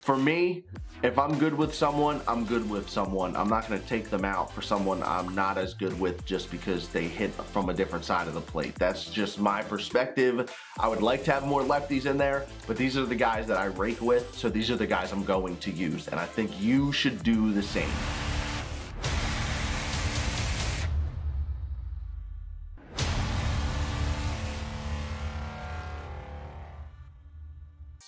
For me, if I'm good with someone, I'm good with someone. I'm not going to take them out for someone I'm not as good with just because they hit from a different side of the plate. That's just my perspective. I would like to have more lefties in there, but these are the guys that I rake with, so these are the guys I'm going to use, and I think you should do the same.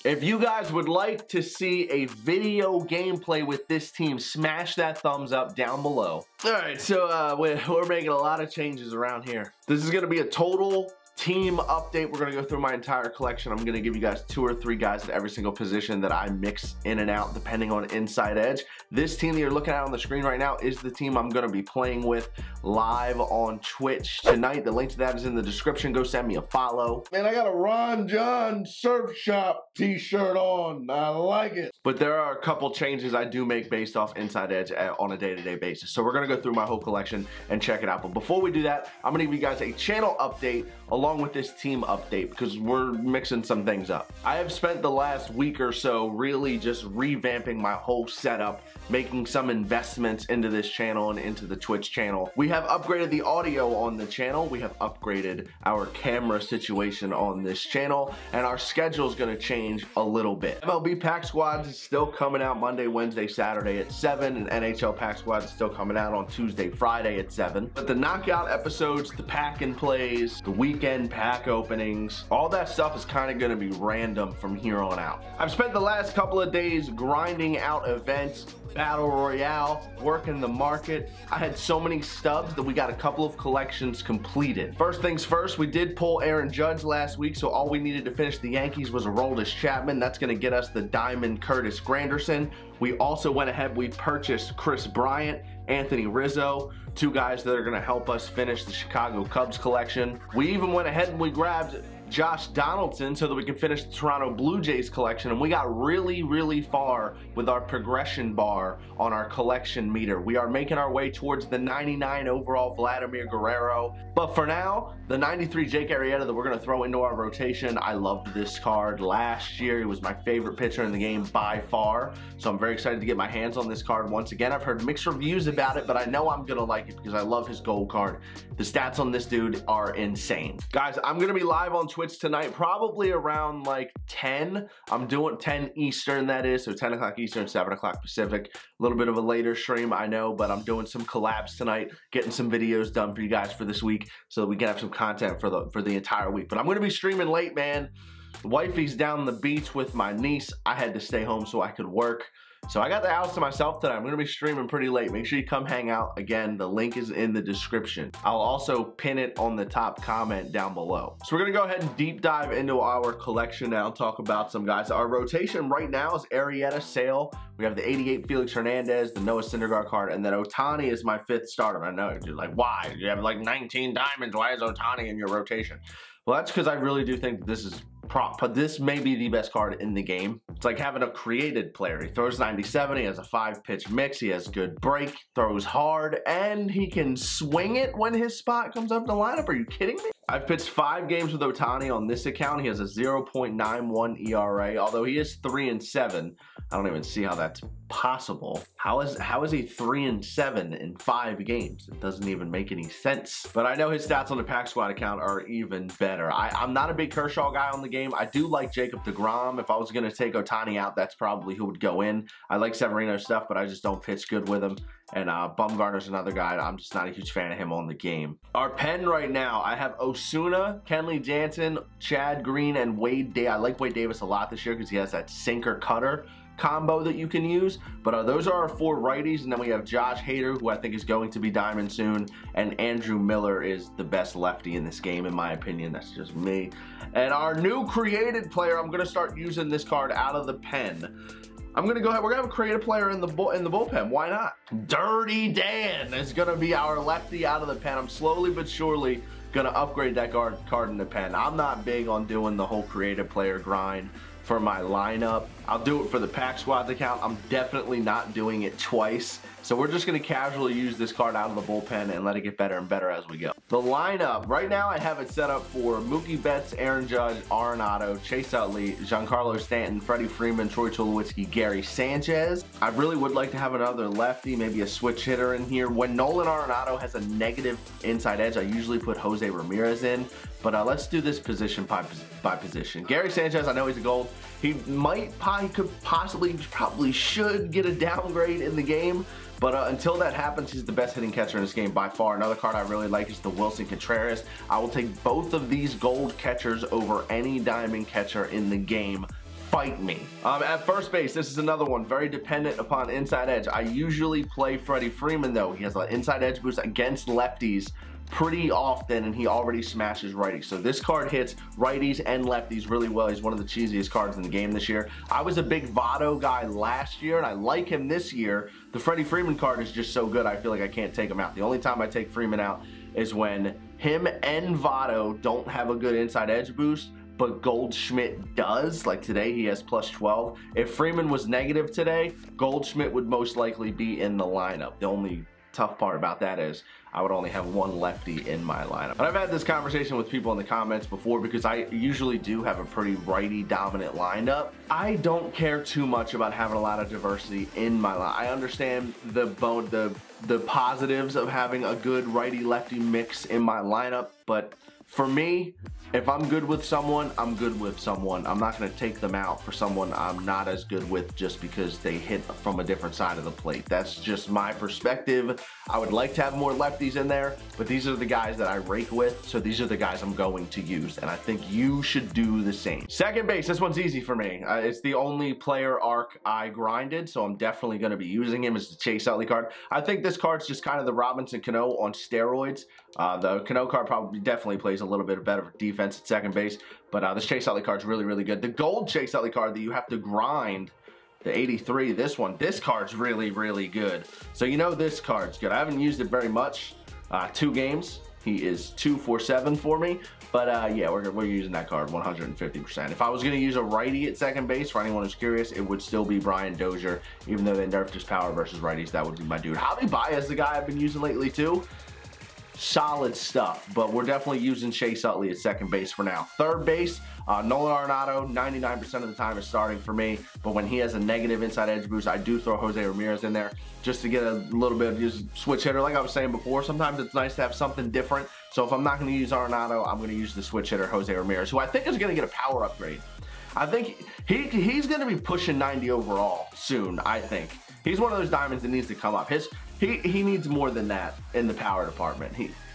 If you guys would like to see a video gameplay with this team, smash that thumbs up down below. All right, so we're making a lot of changes around here. This is gonna be a total team update. We're gonna go through my entire collection. I'm gonna give you guys 2 or 3 guys at every single position that I mix in and out depending on inside edge. This team that you're looking at on the screen right now is the team I'm gonna be playing with live on Twitch tonight. The link to that is in the description. Go send me a follow. Man, I got a Ron John Surf Shop t-shirt on. I like it. But there are a couple changes I do make based off inside edge on a day-to-day basis. So we're gonna go through my whole collection and check it out. But before we do that, I'm gonna give you guys a channel update along with this team update because we're mixing some things up. I have spent the last week or so really just revamping my whole setup, making some investments into this channel and into the Twitch channel. We have upgraded the audio on the channel. We have upgraded our camera situation on this channel, and our schedule is gonna change a little bit. MLB Pack Squads is still coming out Monday, Wednesday, Saturday at 7, and NHL Pack Squads is still coming out on Tuesday, Friday at 7. But the knockout episodes, the pack and plays, the weekend pack openings, all that stuff is kind of going to be random from here on out. I've spent the last couple of days grinding out events, Battle Royale, working the market. I had so many stubs that we got a couple of collections completed. First things first, we did pull Aaron Judge last week, so all we needed to finish the Yankees was Aroldis Chapman. That's going to get us the Diamond Curtis Granderson. We also went ahead, we purchased Chris Bryant, Anthony Rizzo, 2 guys that are going to help us finish the Chicago Cubs collection. We even went ahead and we grabbed Josh Donaldson so that we could finish the Toronto Blue Jays collection, and we got really far with our progression bar on our collection meter. We are making our way towards the 99 overall Vladimir Guerrero, but for now, the 93 Jake Arrieta that we're going to throw into our rotation. I loved this card last year. He was my favorite pitcher in the game by far, so I'm very excited to get my hands on this card once again. I've heard mixed reviews about it, but I know I'm going to like it because I love his gold card. The stats on this dude are insane. Guys, I'm going to be live on Twitch tonight, probably around like 10. I'm doing 10 Eastern, that is, so 10 o'clock Eastern, 7 o'clock Pacific. A little bit of a later stream, I know, but I'm doing some collabs tonight, getting some videos done for you guys for this week so that we can have some content for the entire week. But I'm going to be streaming late, man. The wifey's down the beach with my niece. I had to stay home so I could work. So I got the house to myself today. I'm gonna be streaming pretty late. Make sure you come hang out. Again, the link is in the description. I'll also pin it on the top comment down below. So we're gonna go ahead and deep dive into our collection now and talk about some guys. Our rotation right now is Arrieta, Sale. We have the 88 Felix Hernandez, the Noah Syndergaard card, and then Ohtani is my 5th starter. I know, you're like, why? You have like 19 diamonds. Why is Ohtani in your rotation? Well, that's because I really do think this is but this may be the best card in the game. It's like having a created player. He throws 97, he has a 5-pitch mix, he has good break, throws hard, and he can swing it when his spot comes up in the lineup. Are you kidding me? I've pitched 5 games with Ohtani on this account. He has a 0.91 ERA, although he is 3-7. I don't even see how that's possible. How is he 3-7 in 5 games? It doesn't even make any sense. But I know his stats on the Pack Squad account are even better. I'm not a big Kershaw guy on the game. I do like Jacob deGrom. If I was gonna take Ohtani out, that's probably who would go in. I like Severino's stuff, but I just don't pitch good with him. And Bumgarner's another guy. I'm just not a huge fan of him on the game. Our pen right now, I have Osuna, Kenley Jansen, Chad Green, and Wade Davis. I like Wade Davis a lot this year because he has that sinker cutter combo that you can use. But those are our 4 righties, and then we have Josh Hader, who I think is going to be diamond soon, and Andrew Miller is the best lefty in this game, in my opinion. That's just me. And our new created player, I'm gonna start using this card out of the pen. I'm gonna go ahead, we're gonna have a creative player in the bullpen, why not? Dirty Dan is gonna be our lefty out of the pen. I'm slowly but surely gonna upgrade that card in the pen. I'm not big on doing the whole creative player grind for my lineup. I'll do it for the pack squads account. I'm definitely not doing it twice. So we're just going to casually use this card out of the bullpen and let it get better and better as we go. The lineup, right now I have it set up for Mookie Betts, Aaron Judge, Arenado, Chase Utley, Giancarlo Stanton, Freddie Freeman, Troy Tulowitzki, Gary Sanchez. I really would like to have another lefty, maybe a switch hitter in here. When Nolan Arenado has a negative inside edge, I usually put Jose Ramirez in. But let's do this position by position. Gary Sanchez, I know he's a gold. He probably should get a downgrade in the game. But until that happens, he's the best hitting catcher in this game by far. Another card I really like is the Wilson Contreras. I will take both of these gold catchers over any diamond catcher in the game. Fight me. At first base, this is another one very dependent upon inside edge. I usually play Freddie Freeman though. He has an inside edge boost against lefties pretty often, and he already smashes righties. So this card hits righties and lefties really well. He's one of the cheesiest cards in the game this year. I was a big Votto guy last year, and I like him this year. The Freddie Freeman card is just so good, I feel like I can't take him out. The only time I take Freeman out is when him and Votto don't have a good inside edge boost, but Goldschmidt does. Like today, he has plus 12. If Freeman was negative today, Goldschmidt would most likely be in the lineup. The only tough part about that is I would only have one lefty in my lineup. But I've had this conversation with people in the comments before because I usually do have a pretty righty dominant lineup. I don't care too much about having a lot of diversity in my lineup. I understand the positives of having a good righty lefty mix in my lineup, but for me, if I'm good with someone, I'm good with someone. I'm not going to take them out for someone I'm not as good with just because they hit from a different side of the plate. That's just my perspective. I would like to have more lefties in there, but these are the guys that I rake with, so these are the guys I'm going to use, and I think you should do the same. Second base, this one's easy for me. It's the only player arc I grinded, so I'm definitely going to be using him as the Chase Utley card. I think this card's just kind of the Robinson Cano on steroids. The Cano card probably definitely plays a little bit better defense at second base, but this Chase Utley card's really, really good. The gold Chase Utley card that you have to grind, the 83, this card's really, really good. So you know this card's good. I haven't used it very much. 2 games. He is 2-for-7 for me, but yeah, we're using that card 150%. If I was gonna use a righty at second base, for anyone who's curious, it would still be Brian Dozier. Even though they nerfed his power versus righties, that would be my dude. Javi Baez, the guy I've been using lately too. Solid stuff, but we're definitely using Chase Utley at second base for now. Third base, Nolan Arenado, 99% of the time is starting for me, but when he has a negative inside edge boost, I do throw Jose Ramirez in there just to get a little bit of just switch hitter. Like I was saying before, sometimes it's nice to have something different. So if I'm not going to use Arenado, I'm going to use the switch hitter Jose Ramirez, who I think is going to get a power upgrade. I think he's going to be pushing 90 overall soon, I think. He's one of those diamonds that needs to come up. He needs more than that in the power department.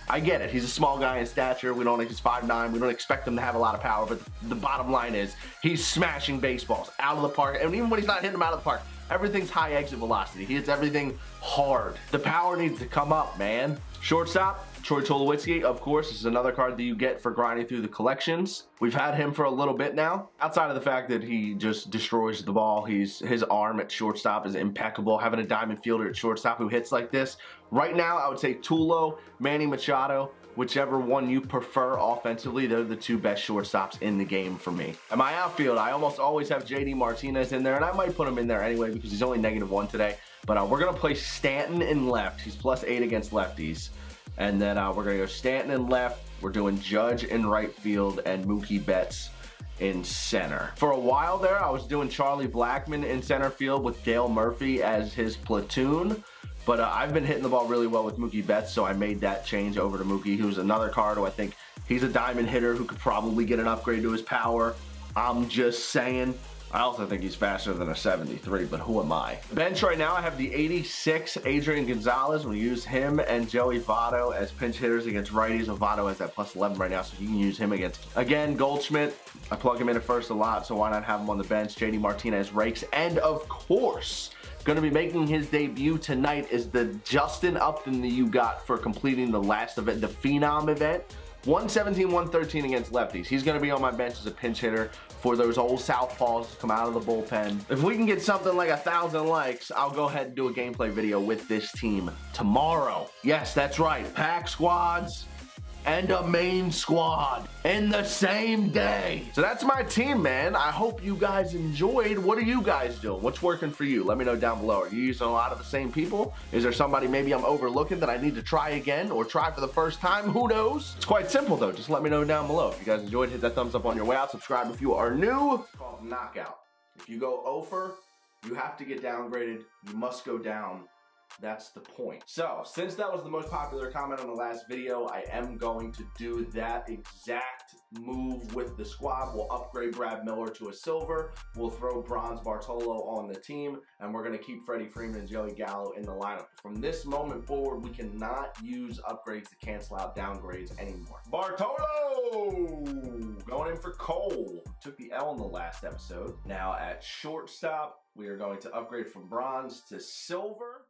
I get it. He's a small guy in stature. He's 5'9". We don't expect him to have a lot of power, but the bottom line is he's smashing baseballs out of the park. And even when he's not hitting them out of the park, everything's high exit velocity. He hits everything hard. The power needs to come up, man. Shortstop, Troy Tulowitzki, of course. This is another card that you get for grinding through the collections. We've had him for a little bit now. Outside of the fact that he just destroys the ball, his arm at shortstop is impeccable. Having a diamond fielder at shortstop who hits like this. Right now, I would say Tulo, Manny Machado, whichever one you prefer offensively, they're the 2 best shortstops in the game for me. And my outfield, I almost always have JD Martinez in there, and I might put him in there anyway because he's only -1 today. But we're going to play Stanton in left. He's +8 against lefties. And then we're going to go Stanton in left. We're doing Judge in right field and Mookie Betts in center. For a while there, I was doing Charlie Blackmon in center field with Dale Murphy as his platoon. But I've been hitting the ball really well with Mookie Betts, so I made that change over to Mookie, who's another card who I think he's a diamond hitter who could probably get an upgrade to his power. I'm just saying. I also think he's faster than a 73, but who am I? Bench right now, I have the 86 Adrian Gonzalez. We use him and Joey Votto as pinch hitters against righties. So Votto has that +11 right now, so you can use him against, again, Goldschmidt. I plug him in at first a lot, so why not have him on the bench? JD Martinez rakes, and of course, going to be making his debut tonight is the Justin Upton that you got for completing the last event, the Phenom event. 117, 113 against lefties. He's going to be on my bench as a pinch hitter for those old southpaws to come out of the bullpen. If we can get something like 1,000 likes, I'll go ahead and do a gameplay video with this team tomorrow. Yes, that's right. Pack squads, and a main squad in the same day. So that's my team, man. I hope you guys enjoyed. What are you guys doing? What's working for you? Let me know down below. Are you using a lot of the same people? Is there somebody maybe I'm overlooking that I need to try again or try for the first time? Who knows? It's quite simple though. Just let me know down below. If you guys enjoyed, hit that thumbs up on your way out. Subscribe if you are new. It's called knockout. If you go over, you have to get downgraded. You must go down. That's the point. So, since that was the most popular comment on the last video, I am going to do that exact move with the squad. We'll upgrade Brad Miller to a silver. We'll throw Bronze Bartolo on the team, and we're going to keep Freddie Freeman and Joey Gallo in the lineup. From this moment forward, we cannot use upgrades to cancel out downgrades anymore. Bartolo! Going in for Cole. Took the L in the last episode. Now at shortstop, we are going to upgrade from bronze to silver.